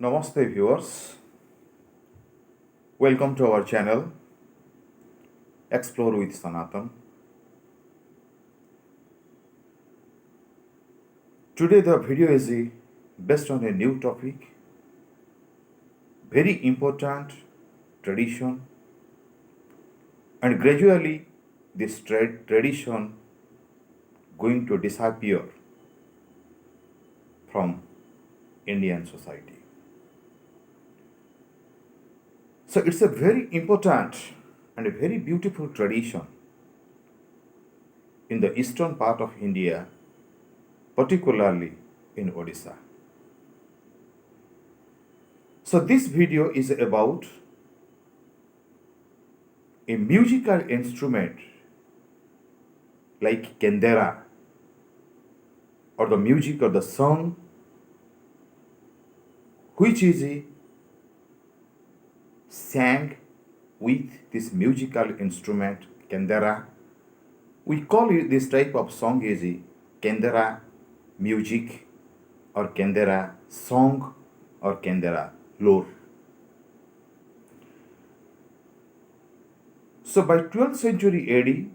Namaste viewers, welcome to our channel Explore with Sanatan. Today the video is based on a new topic, very important tradition, and gradually this tradition going to disappear from Indian society. So it's a very important and a very beautiful tradition in the eastern part of India, particularly in Odisha. So this video is about a musical instrument like Kendera, or the music or the song which is sang with this musical instrument Kendera. We call it this type of song is Kendera music or Kendera song or Kendera lore. So by 12th century AD,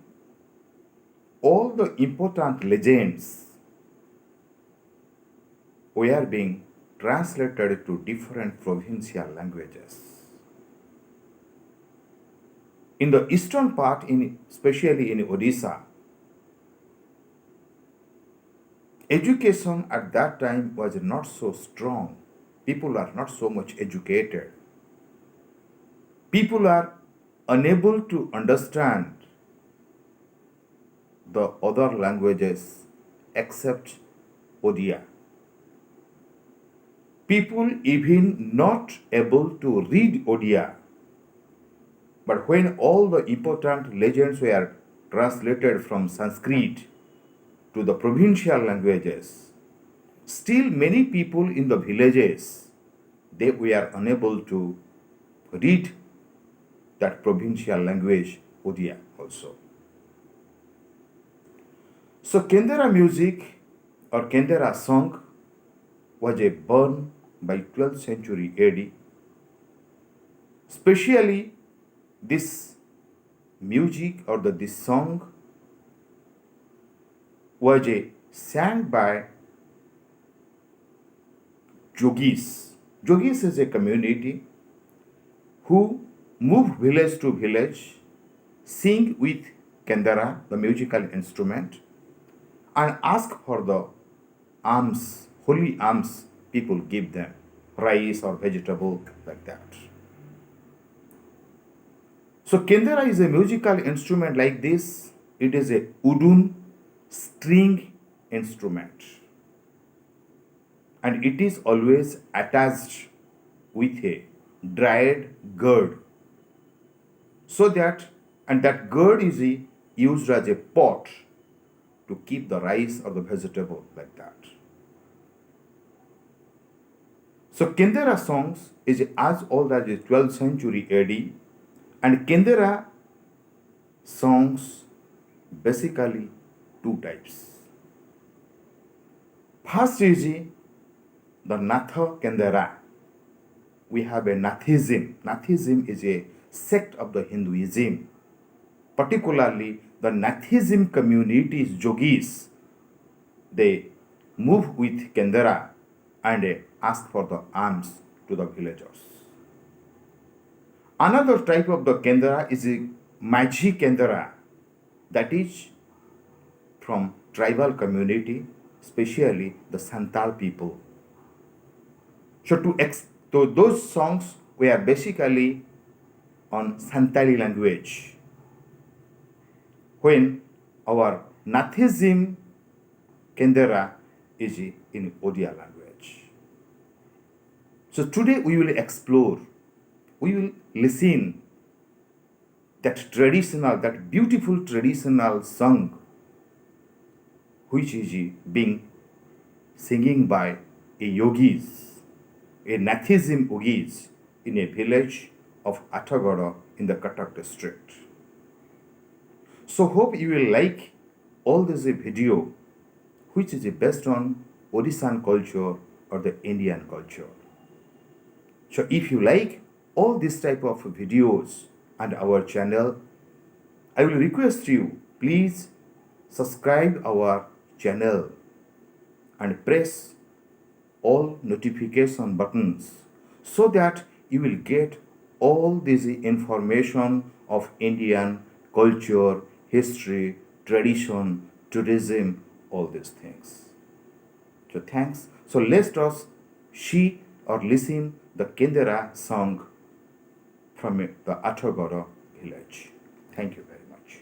all the important legends were being translated to different provincial languages. In the eastern part, especially in Odisha, education at that time was not so strong. People are not so much educated. People are unable to understand the other languages except Odia. People even not able to read Odia. But when all the important legends were translated from Sanskrit to the provincial languages, still many people in the villages, they were unable to read that provincial language, Odia also. So Kendera music or Kendera song was born by 12th century AD. Especially this music or this song was sang by jogis. Jogis is a community who move village to village, sing with Kendera, the musical instrument, and ask for the alms, holy alms people give them, rice or vegetable like that. So Kendera is a musical instrument like this. It is a wooden string instrument, and it is always attached with a dried gourd, so that that gourd is used as a pot to keep the rice or the vegetable like that. So Kendera songs is as old as the 12th century AD, and Kendera songs basically two types. First is the Natha Kendera. We have a Nathisim. Nathisim is a sect of the Hinduism. Particularly the Nathisim communities, jogis, they move with Kendera and ask for the alms to the villagers. Another type of the Kendera is a Majhi Kendera, that is from tribal community, especially the Santali people. So those songs were basically on Santali language, when our Nathisim Kendera is in Odia language. So today we will explore, we will listen that traditional, that beautiful traditional song which is being singing by a yogis, a Nathisim yogis in a village of Atagada in the Cuttack district. So hope you will like all this video which is based on Odishan culture or the Indian culture. So if you like all this type of videos and our channel, I will request you, please subscribe our channel and press all notification buttons so that you will get all this information of Indian culture, history, tradition, tourism, all these things. So thanks. So let us see or listen the Kendera song from the Atagora village. Thank you very much.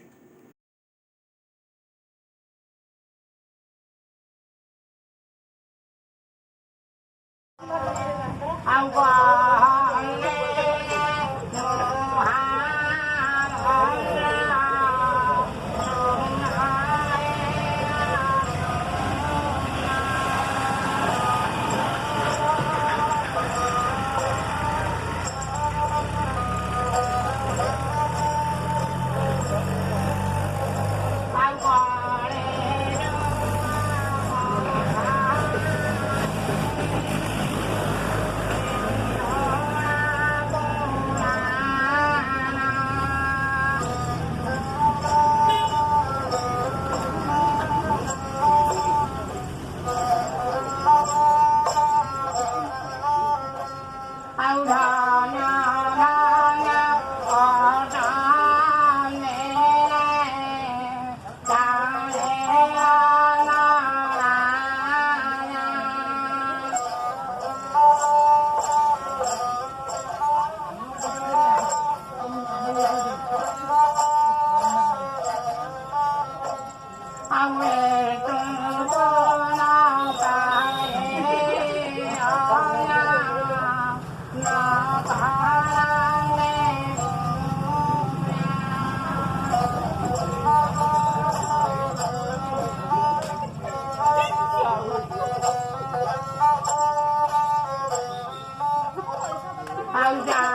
Odia.